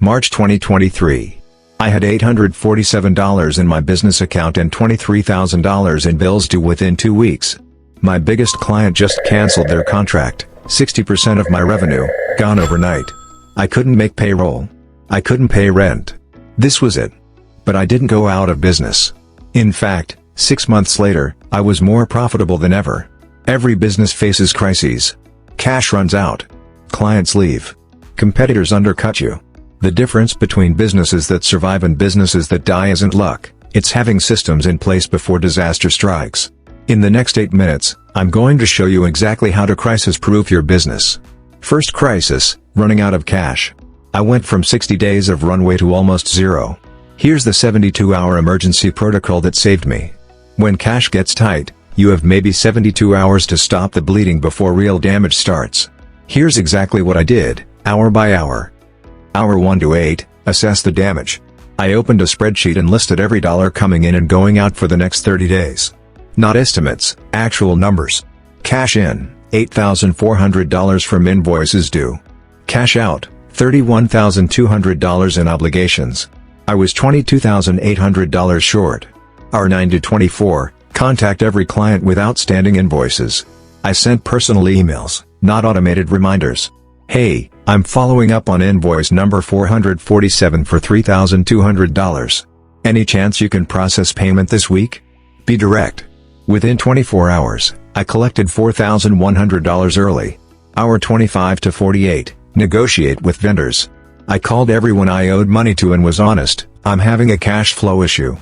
March 2023. I had $847 in my business account and $23,000 in bills due within 2 weeks. My biggest client just canceled their contract, 60% of my revenue, gone overnight. I couldn't make payroll. I couldn't pay rent. This was it. But I didn't go out of business. In fact, 6 months later, I was more profitable than ever. Every business faces crises. Cash runs out. Clients leave. Competitors undercut you. The difference between businesses that survive and businesses that die isn't luck, it's having systems in place before disaster strikes. In the next 8 minutes, I'm going to show you exactly how to crisis-proof your business. First crisis, running out of cash. I went from 60 days of runway to almost zero. Here's the 72-hour emergency protocol that saved me. When cash gets tight, you have maybe 72 hours to stop the bleeding before real damage starts. Here's exactly what I did, hour by hour. Hour 1 to 8, assess the damage. I opened a spreadsheet and listed every dollar coming in and going out for the next 30 days. Not estimates, actual numbers. Cash in, $8,400 from invoices due. Cash out, $31,200 in obligations. I was $22,800 short. Hour 9 to 24, contact every client with outstanding invoices. I sent personal emails, not automated reminders. Hey, I'm following up on invoice number 447 for $3,200. Any chance you can process payment this week? Be direct. Within 24 hours, I collected $4,100 early. Hour 25 to 48, negotiate with vendors. I called everyone I owed money to and was honest, I'm having a cash flow issue.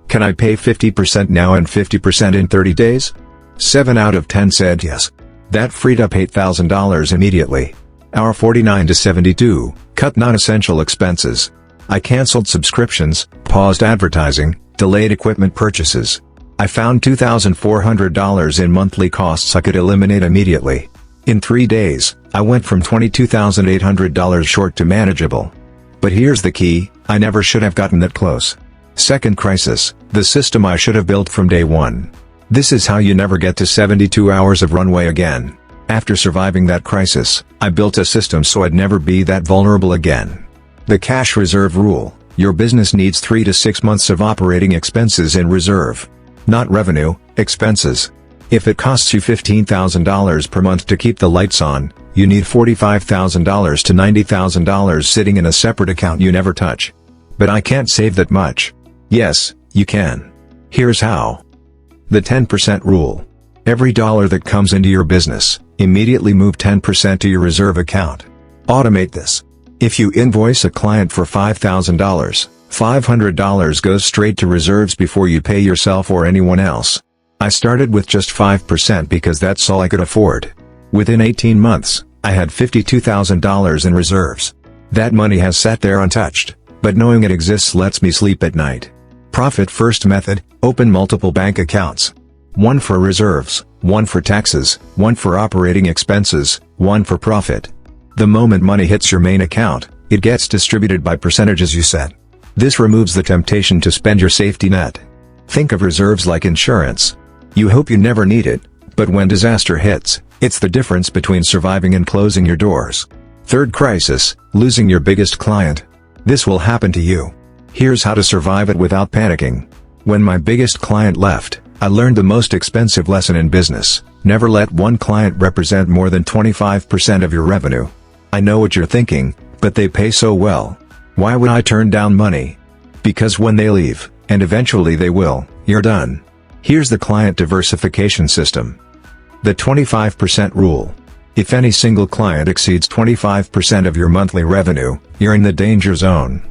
Can I pay 50% now and 50% in 30 days? 7 out of 10 said yes. That freed up $8,000 immediately. Hour 49 to 72, cut non-essential expenses. I canceled subscriptions, paused advertising, delayed equipment purchases. I found $2,400 in monthly costs I could eliminate immediately. In 3 days, I went from $22,800 short to manageable. But here's the key, I never should have gotten that close. Second crisis, the system I should have built from day one. This is how you never get to 72 hours of runway again. After surviving that crisis, I built a system so I'd never be that vulnerable again. The cash reserve rule, your business needs 3 to 6 months of operating expenses in reserve. Not revenue, expenses. If it costs you $15,000 per month to keep the lights on, you need $45,000 to $90,000 sitting in a separate account you never touch. But I can't save that much. Yes, you can. Here's how. The 10% rule. Every dollar that comes into your business, immediately move 10% to your reserve account. Automate this. If you invoice a client for $5,000, $500 goes straight to reserves before you pay yourself or anyone else. I started with just 5% because that's all I could afford. Within 18 months, I had $52,000 in reserves. That money has sat there untouched, but knowing it exists lets me sleep at night. Profit first method, open multiple bank accounts. One for reserves, one for taxes, one for operating expenses, one for profit. The moment money hits your main account, it gets distributed by percentages you set. This removes the temptation to spend your safety net. Think of reserves like insurance. You hope you never need it, but when disaster hits, it's the difference between surviving and closing your doors. Third crisis, losing your biggest client. This will happen to you. Here's how to survive it without panicking. When my biggest client left, I learned the most expensive lesson in business. Never let one client represent more than 25% of your revenue. I know what you're thinking, but they pay so well. Why would I turn down money? Because when they leave, and eventually they will, you're done. Here's the client diversification system. The 25% rule. If any single client exceeds 25% of your monthly revenue, you're in the danger zone.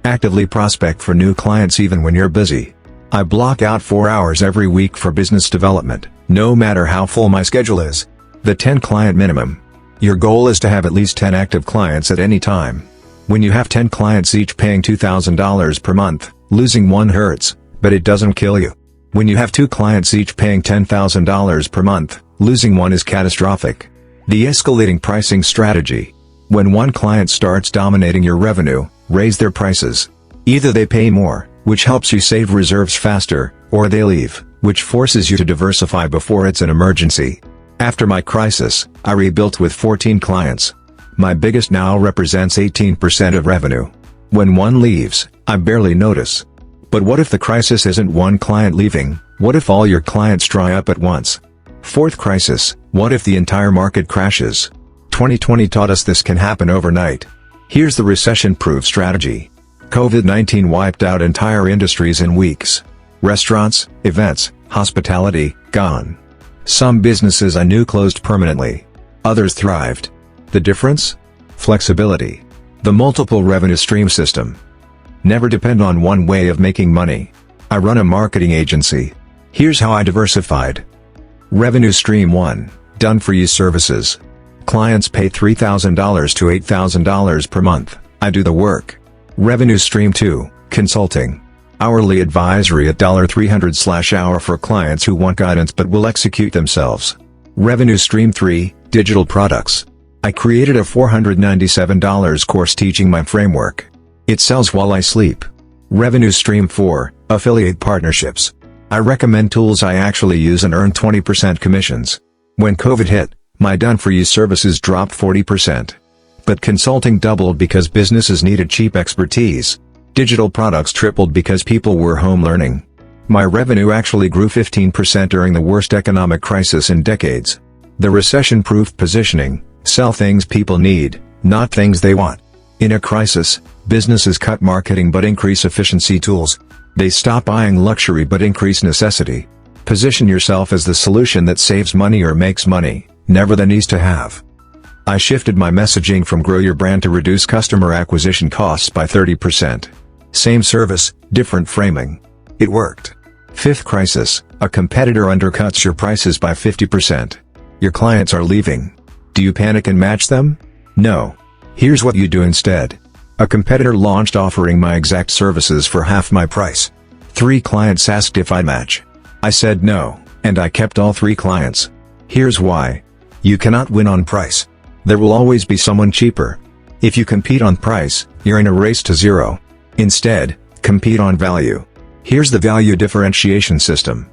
Actively prospect for new clients even when you're busy. I block out 4 hours every week for business development, no matter how full my schedule is. The 10 client minimum. Your goal is to have at least 10 active clients at any time. When you have 10 clients each paying $2,000 per month, losing one hurts, but it doesn't kill you. When you have 2 clients each paying $10,000 per month, losing one is catastrophic. The escalating pricing strategy. When one client starts dominating your revenue, raise their prices. Either they pay more, which helps you save reserves faster, or they leave, which forces you to diversify before it's an emergency. After my crisis, I rebuilt with 14 clients. My biggest now represents 18% of revenue. When one leaves, I barely notice. But what if the crisis isn't one client leaving? What if all your clients dry up at once? Fourth crisis, what if the entire market crashes? 2020 taught us this can happen overnight. Here's the recession-proof strategy. COVID-19 wiped out entire industries in weeks. Restaurants, events, hospitality, gone. Some businesses I knew closed permanently. Others thrived. The difference? Flexibility. The multiple revenue stream system. Never depend on one way of making money. I run a marketing agency. Here's how I diversified. Revenue Stream 1, done-for-you services. Clients pay $3,000 to $8,000 per month, I do the work. Revenue Stream 2, consulting. Hourly advisory at $300/hour for clients who want guidance but will execute themselves. Revenue Stream 3, digital products. I created a $497 course teaching my framework. It sells while I sleep. Revenue Stream 4, affiliate partnerships. I recommend tools I actually use and earn 20% commissions. When COVID hit, my done-for-you services dropped 40%. But consulting doubled because businesses needed cheap expertise. Digital products tripled because people were home learning. My revenue actually grew 15% during the worst economic crisis in decades. The recession-proof positioning: sell things people need, not things they want. In a crisis, businesses cut marketing but increase efficiency tools. They stop buying luxury but increase necessity. Position yourself as the solution that saves money or makes money, never the needs to have. I shifted my messaging from grow your brand to reduce customer acquisition costs by 30%. Same service, different framing. It worked. Fifth crisis, a competitor undercuts your prices by 50%. Your clients are leaving. Do you panic and match them? No. Here's what you do instead. A competitor launched offering my exact services for half my price. 3 clients asked if I'd match. I said no, and I kept all 3 clients. Here's why. You cannot win on price. There will always be someone cheaper. If you compete on price, you're in a race to zero. Instead, compete on value. Here's the value differentiation system.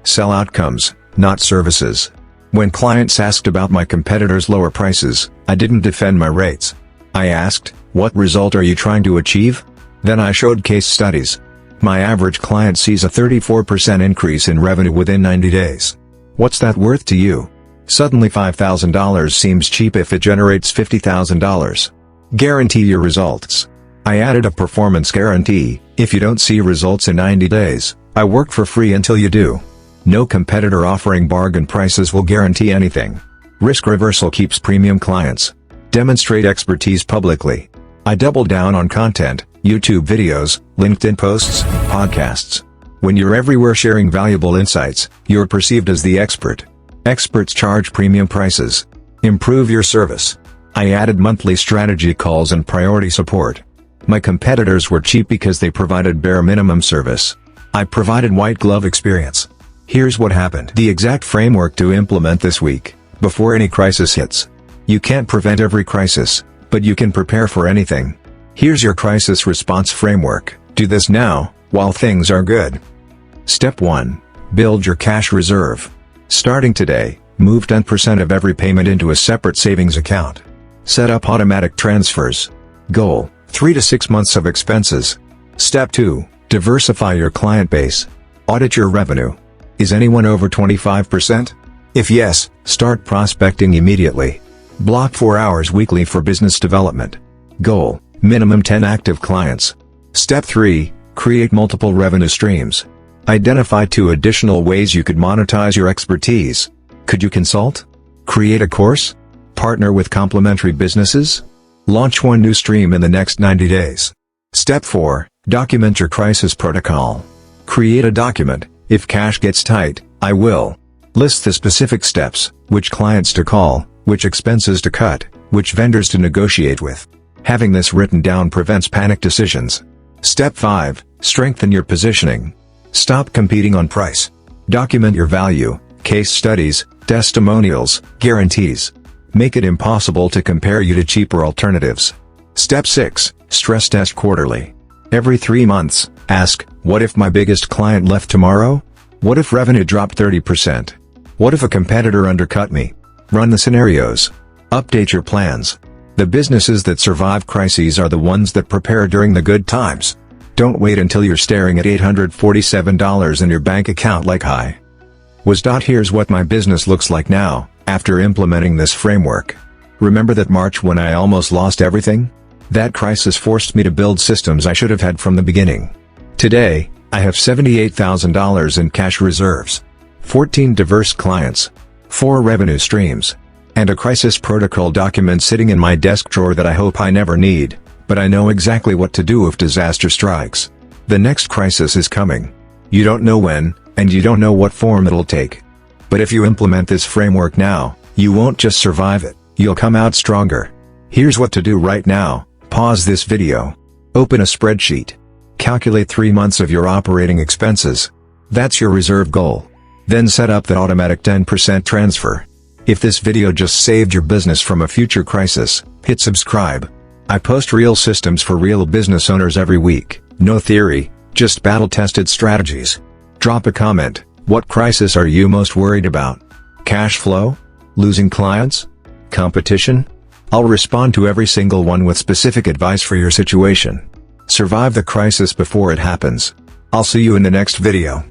Sell outcomes, not services. When clients asked about my competitors' lower prices, I didn't defend my rates. I asked, what result are you trying to achieve? Then I showed case studies. My average client sees a 34% increase in revenue within 90 days. What's that worth to you? Suddenly $5,000 seems cheap if it generates $50,000. Guarantee your results. I added a performance guarantee: if you don't see results in 90 days, I work for free until you do. No competitor offering bargain prices will guarantee anything. Risk reversal keeps premium clients. Demonstrate expertise publicly. I double down on content: YouTube videos, LinkedIn posts, podcasts. When you're everywhere sharing valuable insights, you're perceived as the expert. Experts charge premium prices. Improve your service. I added monthly strategy calls and priority support. My competitors were cheap because they provided bare minimum service. I provided white glove experience. Here's what happened. The exact framework to implement this week, before any crisis hits. You can't prevent every crisis, but you can prepare for anything. Here's your crisis response framework. Do this now, while things are good. Step 1. Build your cash reserve. Starting today, move 10% of every payment into a separate savings account. Set up automatic transfers. Goal: 3 to 6 months of expenses. Step 2. Diversify your client base. Audit your revenue. Is anyone over 25%? If yes, start prospecting immediately. Block 4 hours weekly for business development. Goal: minimum 10 active clients. Step 3. Create multiple revenue streams. Identify 2 additional ways you could monetize your expertise. Could you consult? Create a course? Partner with complementary businesses? Launch 1 new stream in the next 90 days. Step 4. Document your crisis protocol. Create a document: if cash gets tight, I will. List the specific steps: which clients to call, which expenses to cut, which vendors to negotiate with. Having this written down prevents panic decisions. Step 5. Strengthen your positioning. Stop competing on price. Document your value: case studies, testimonials, guarantees. Make it impossible to compare you to cheaper alternatives. Step 6. Stress test quarterly. Every 3 months, ask, what if my biggest client left tomorrow? What if revenue dropped 30%? What if a competitor undercut me? Run the scenarios. Update your plans. The businesses that survive crises are the ones that prepare during the good times. Don't wait until you're staring at $847 in your bank account like hi. Here's what my business looks like now, after implementing this framework. Remember that March when I almost lost everything? That crisis forced me to build systems I should have had from the beginning. Today, I have $78,000 in cash reserves, 14 diverse clients, 4 revenue streams, and a crisis protocol document sitting in my desk drawer that I hope I never need, but I know exactly what to do if disaster strikes. The next crisis is coming. You don't know when, and you don't know what form it'll take. But if you implement this framework now, you won't just survive it, you'll come out stronger. Here's what to do right now. Pause this video. Open a spreadsheet. Calculate 3 months of your operating expenses. That's your reserve goal. Then set up that automatic 10% transfer. If this video just saved your business from a future crisis, hit subscribe. I post real systems for real business owners every week, no theory, just battle-tested strategies. Drop a comment. What crisis are you most worried about? Cash flow? Losing clients? Competition? I'll respond to every single one with specific advice for your situation. Survive the crisis before it happens. I'll see you in the next video.